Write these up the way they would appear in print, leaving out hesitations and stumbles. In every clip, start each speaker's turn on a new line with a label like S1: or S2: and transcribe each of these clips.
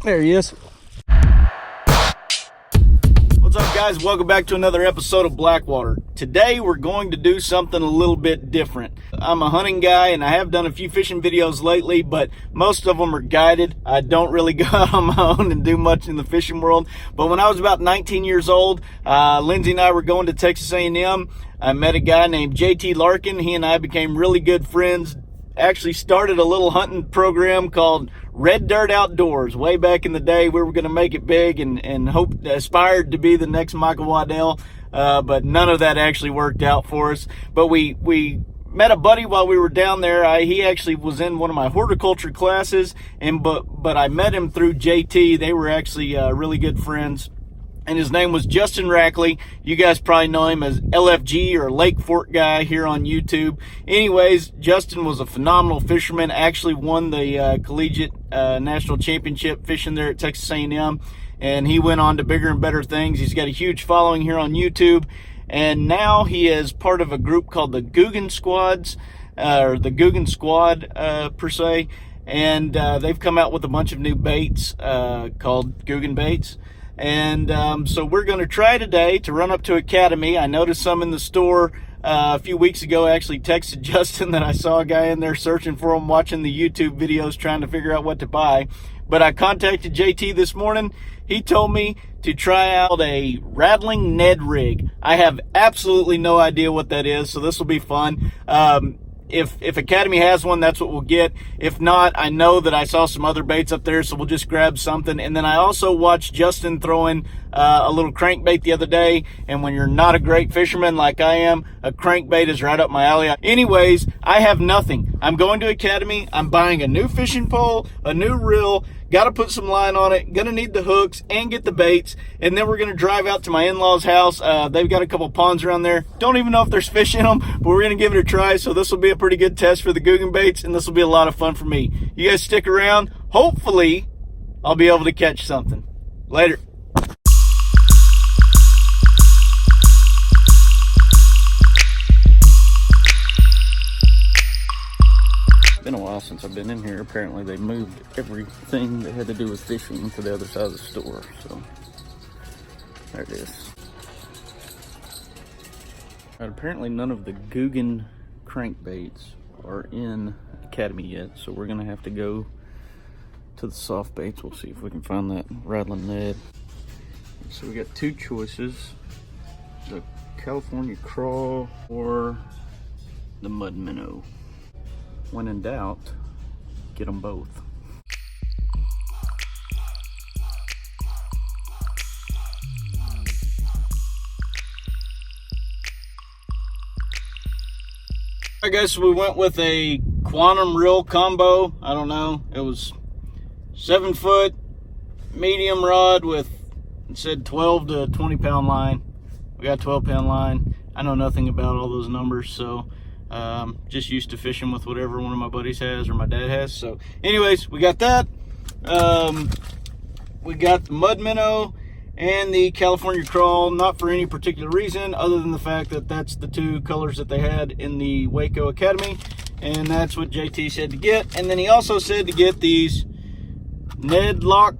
S1: There he is. What's up, guys? Welcome back to another episode of Blackwater. Today we're going to do something a little bit different. I'm a hunting guy and I have done a few fishing videos lately, but most of them are guided. I don't really go out on my own and do much in the fishing world. But when I was about 19 years old, Lindsay and I were going to Texas A&M. I met a guy named JT Larkin. He and I became really good friends. Actually started a little hunting program called Red Dirt Outdoors. Way back in the day, we were going to make it big and aspired to be the next Michael Waddell, but none of that actually worked out for us. But we met a buddy while we were down there. He actually was in one of my horticulture classes, but I met him through JT. They were actually really good friends. And his name was Justin Rackley. You guys probably know him as LFG or Lake Fork Guy here on YouTube. Anyways, Justin was a phenomenal fisherman. Actually won the collegiate national championship fishing there at Texas A&M. And he went on to bigger and better things. He's got a huge following here on YouTube. And now he is part of a group called the Googan Squads, or the Googan Squad per se. And they've come out with a bunch of new baits called Googan baits. And so we're going to try today to run up to Academy. I noticed some in the store a few weeks ago. I actually texted Justin that I saw a guy in there searching for them, watching the YouTube videos, trying to figure out what to buy. But I contacted JT this morning. He told me to try out a Rattling Ned rig. I have absolutely no idea what that is, so this will be fun. If Academy has one, that's what we'll get. If not, I know that I saw some other baits up there, so we'll just grab something. And then I also watched Justin throwing a little crankbait the other day. And when you're not a great fisherman like I am, a crankbait is right up my alley. Anyways, I have nothing. I'm going to Academy. I'm buying a new fishing pole, a new reel. Got to put some line on it. Going to need the hooks and get the baits. And then we're going to drive out to my in-laws' house. They've got a couple ponds around there. Don't even know if there's fish in them, but we're going to give it a try. So this will be a pretty good test for the Googan baits, and this will be a lot of fun for me. You guys stick around. Hopefully, I'll be able to catch something. Later. Been a while since I've been in here. Apparently they moved everything that had to do with fishing to the other side of the store, so there it is. Right, apparently none of the Googan crankbaits are in Academy yet, so we're gonna have to go to the soft baits. We'll see if we can find that Rattling Ned. So we got two choices: the California crawl or the mud minnow. When in doubt, get them both. I guess we went with a quantum reel combo. I don't know. It was 7 foot medium rod with, it said 12 to 20 pound line. We got 12 pound line. I know nothing about all those numbers, so just used to fishing with whatever one of my buddies has or my dad has. So anyways, we got that. We got the mud minnow and the California crawl, not for any particular reason other than the fact that that's the two colors that they had in the Waco Academy, and that's what JT said to get. And then he also said to get these Ned lock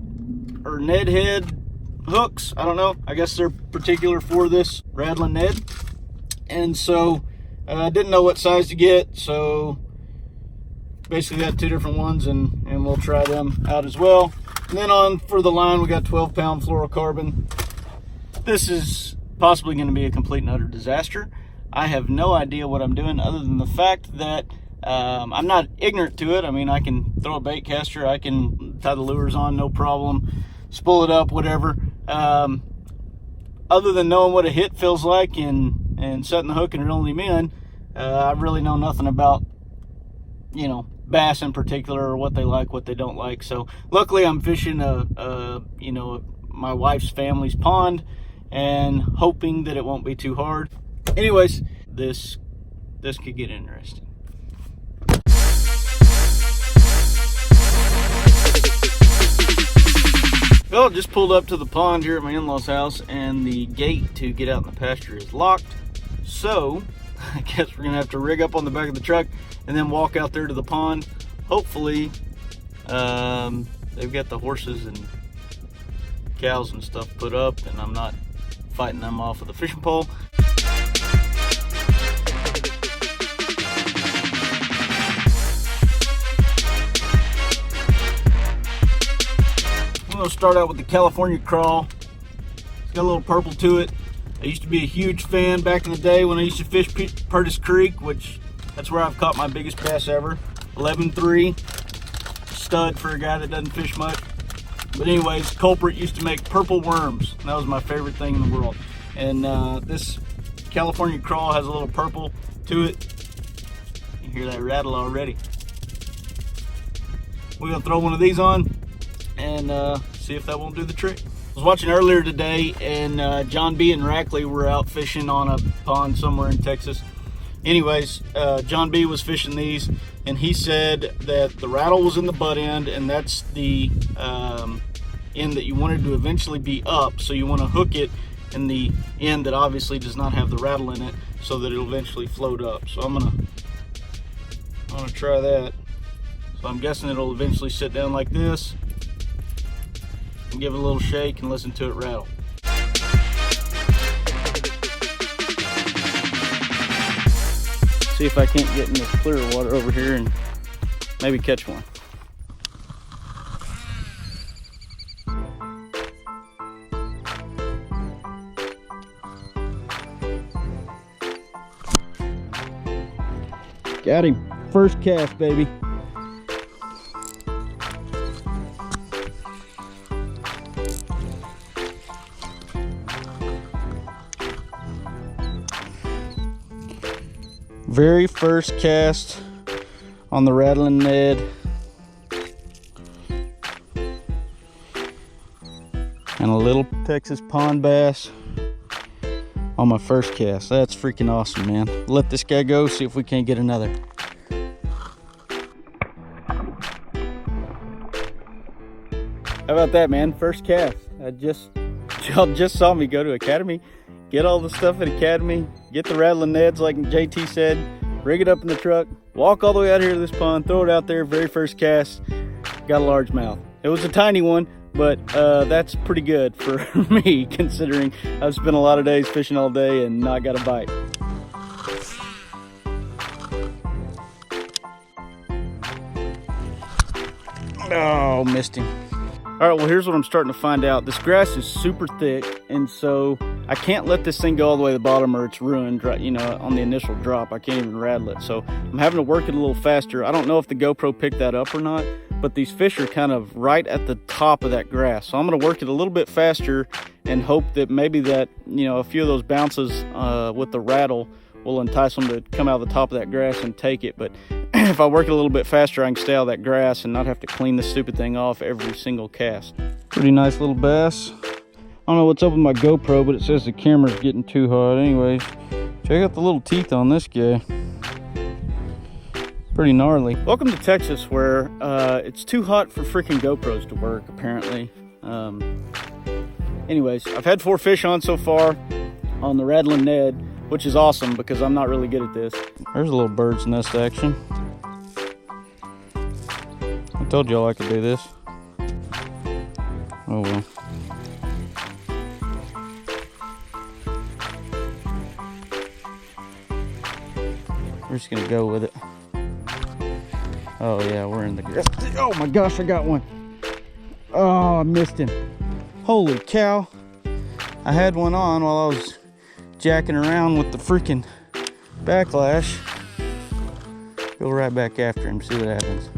S1: or Ned head hooks. I don't know, I guess they're particular for this Rattling Ned. And so I didn't know what size to get, so basically got two different ones, and we'll try them out as well. And then on for the line, we got 12 pound fluorocarbon. This is possibly going to be a complete and utter disaster. I have no idea what I'm doing other than the fact that I'm not ignorant to it. I mean, I can throw a bait caster, I can tie the lures on, no problem, spool it up, whatever. Other than knowing what a hit feels like and setting the hook and reeling him in, I really know nothing about, you know, bass in particular, or what they like, what they don't like. So luckily I'm fishing you know, my wife's family's pond and hoping that it won't be too hard. Anyways, this could get interesting. Well, just pulled up to the pond here at my in-laws' house, and the gate to get out in the pasture is locked. So I guess we're gonna have to rig up on the back of the truck and then walk out there to the pond. Hopefully they've got the horses and cows and stuff put up, and I'm not fighting them off with a fishing pole. I'm gonna start out with the California crawl. It's got a little purple to it. I used to be a huge fan back in the day when I used to fish Purtis Creek, which that's where I've caught my biggest bass ever. 11.3, stud for a guy that doesn't fish much. But anyways, culprit used to make purple worms. That was my favorite thing in the world. And this California crawl has a little purple to it. You hear that rattle already. We're gonna throw one of these on and see if that won't do the trick. I was watching earlier today, and John B and Rackley were out fishing on a pond somewhere in Texas. Anyways, John B was fishing these, and he said that the rattle was in the butt end, and that's the end that you wanted to eventually be up. So you want to hook it in the end that obviously does not have the rattle in it, so that it'll eventually float up. So I'm gonna try that. So I'm guessing it'll eventually sit down like this, and give it a little shake and listen to it rattle. See if I can't get in this clear water over here and maybe catch one. Got him. First cast, baby. Very first cast on the Rattling Ned. And a little Texas pond bass on my first cast. That's freaking awesome, man. Let this guy go, see if we can't get another. How about that, man? First cast. Y'all just saw me go to Academy, get all the stuff at Academy, get the Rattling Neds like JT said, rig it up in the truck, walk all the way out here to this pond, throw it out there, very first cast, got a largemouth. It was a tiny one, but that's pretty good for me, considering I've spent a lot of days fishing all day and not got a bite. Oh, missed him. All right, well, here's what I'm starting to find out. This grass is super thick, and so I can't let this thing go all the way to the bottom or it's ruined, right? You know, on the initial drop, I can't even rattle it. So I'm having to work it a little faster. I don't know if the GoPro picked that up or not, but these fish are kind of right at the top of that grass. So I'm gonna work it a little bit faster and hope that maybe that, you know, a few of those bounces with the rattle will entice them to come out of the top of that grass and take it. But if I work it a little bit faster, I can stay out of that grass and not have to clean this stupid thing off every single cast. Pretty nice little bass. I don't know what's up with my GoPro, but it says the camera's getting too hot. Anyways, check out the little teeth on this guy. Pretty gnarly. Welcome to Texas, where it's too hot for freaking GoPros to work, apparently. Anyways, I've had 4 fish on so far on the Rattling Ned, which is awesome because I'm not really good at this. There's a little bird's nest action. I told y'all I could do this. Oh well. We're just gonna go with it. Oh yeah, we're in the grass. Oh my gosh, I got one. Oh, I missed him. Holy cow. I had one on while I was jacking around with the freaking backlash. Go right back after him, see what happens.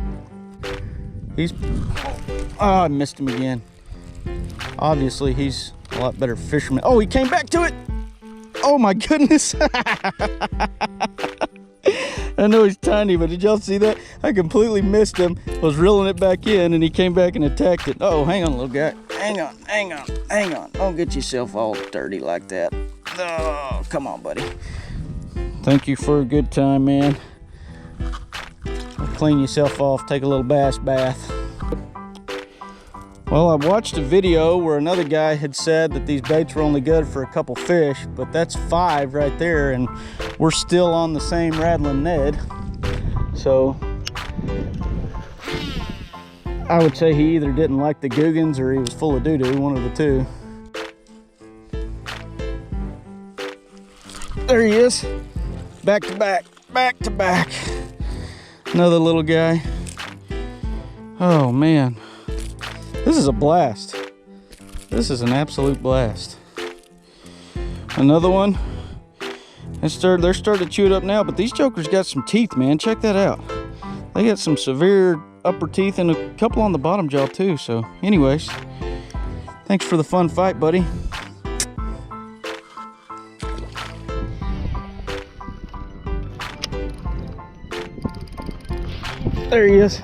S1: Oh, I missed him again. Obviously, he's a lot better fisherman. Oh, he came back to it. Oh my goodness. I know he's tiny, but did y'all see that? I completely missed him. Was reeling it back in, and he came back and attacked it. Oh, hang on, little guy. Hang on, hang on, hang on. Don't get yourself all dirty like that. Oh, come on, buddy. Thank you for a good time, man. Clean yourself off, take a little bass bath. Well, I watched a video where another guy had said that these baits were only good for a couple fish, but that's 5 right there, and we're still on the same Rattling Ned. So I would say he either didn't like the Googans or he was full of doo-doo, one of the two. There he is. Back to back, back to back. Another little guy. Oh man, this is a blast. This is an absolute blast. Another one. They're starting to chew it up now, but these jokers got some teeth, man. Check that out. They got some severe upper teeth and a couple on the bottom jaw too. So anyways, thanks for the fun fight, buddy. There he is.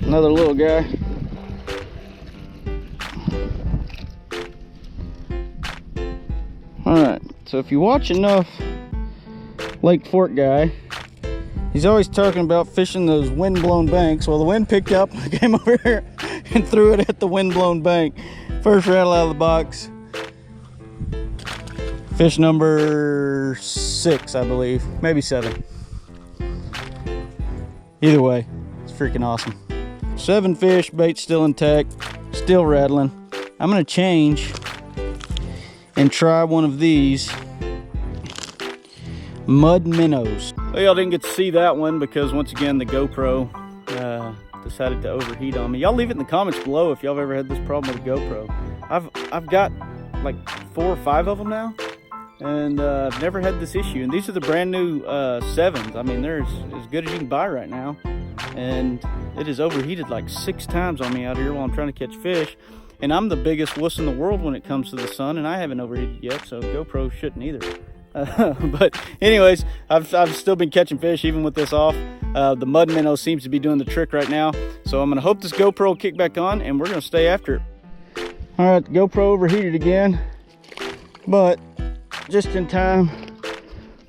S1: Another little guy. Alright, so if you watch enough Lake Fork guy, he's always talking about fishing those wind-blown banks. Well, the wind picked up, I came over here and threw it at the wind-blown bank. First rattle out of the box. Fish number 6, I believe, maybe 7. Either way, it's freaking awesome. 7 fish, bait still intact, still rattling. I'm gonna change and try one of these mud minnows. Well, y'all didn't get to see that one because once again the GoPro decided to overheat on me. Y'all leave it in the comments below if y'all have ever had this problem with a GoPro. I've got like 4 or 5 of them now, and I've never had this issue. And these are the brand new 7s. I mean, they're as good as you can buy right now, and it has overheated like 6 times on me out here while I'm trying to catch fish. And I'm the biggest wuss in the world when it comes to the sun, and I haven't overheated yet, so GoPro shouldn't either. But anyways, I've still been catching fish even with this off. The mud minnow seems to be doing the trick right now, so I'm gonna hope this GoPro will kick back on, and we're gonna stay after it. All right, the GoPro overheated again, but just in time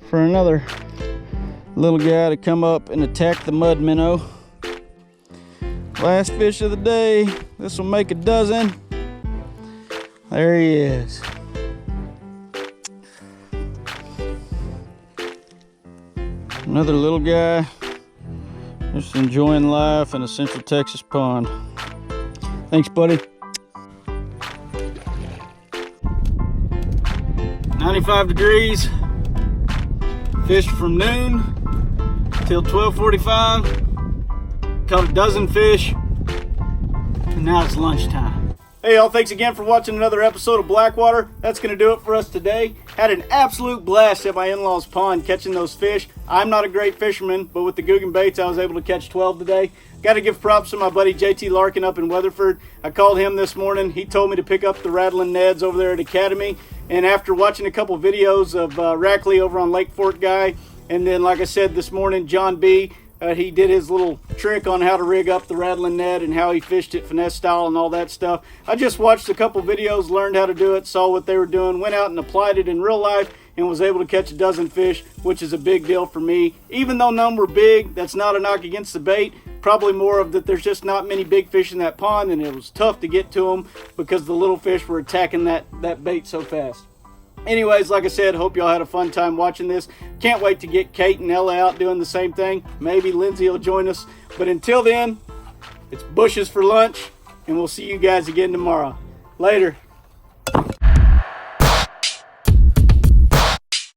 S1: for another little guy to come up and attack the mud minnow. Last fish of the day. This will make a dozen. There he is. Another little guy, just enjoying life in a Central Texas pond. Thanks, buddy. 95 degrees. Fished from noon till 12:45. Caught a dozen fish, and now it's lunchtime. Hey y'all, thanks again for watching another episode of Blackwater. That's going to do it for us today. Had an absolute blast at my in-laws pond catching those fish. I'm not a great fisherman, but with the Googan baits I was able to catch 12 today. Got to give props to my buddy JT Larkin up in Weatherford. I called him this morning. He told me to pick up the Rattling Neds over there at Academy, and after watching a couple videos of Rackley over on Lake Fork guy, and then like I said this morning, John B., he did his little trick on how to rig up the Rattling Ned and how he fished it finesse style and all that stuff. I just watched a couple videos, learned how to do it, saw what they were doing, went out and applied it in real life, and was able to catch a dozen fish, which is a big deal for me. Even though none were big, that's not a knock against the bait. Probably more of that there's just not many big fish in that pond, and it was tough to get to them because the little fish were attacking that bait so fast. Anyways, like I said, hope y'all had a fun time watching this. Can't wait to get Kate and Ella out doing the same thing. Maybe Lindsay will join us. But until then, it's bushes for lunch, and we'll see you guys again tomorrow. Later.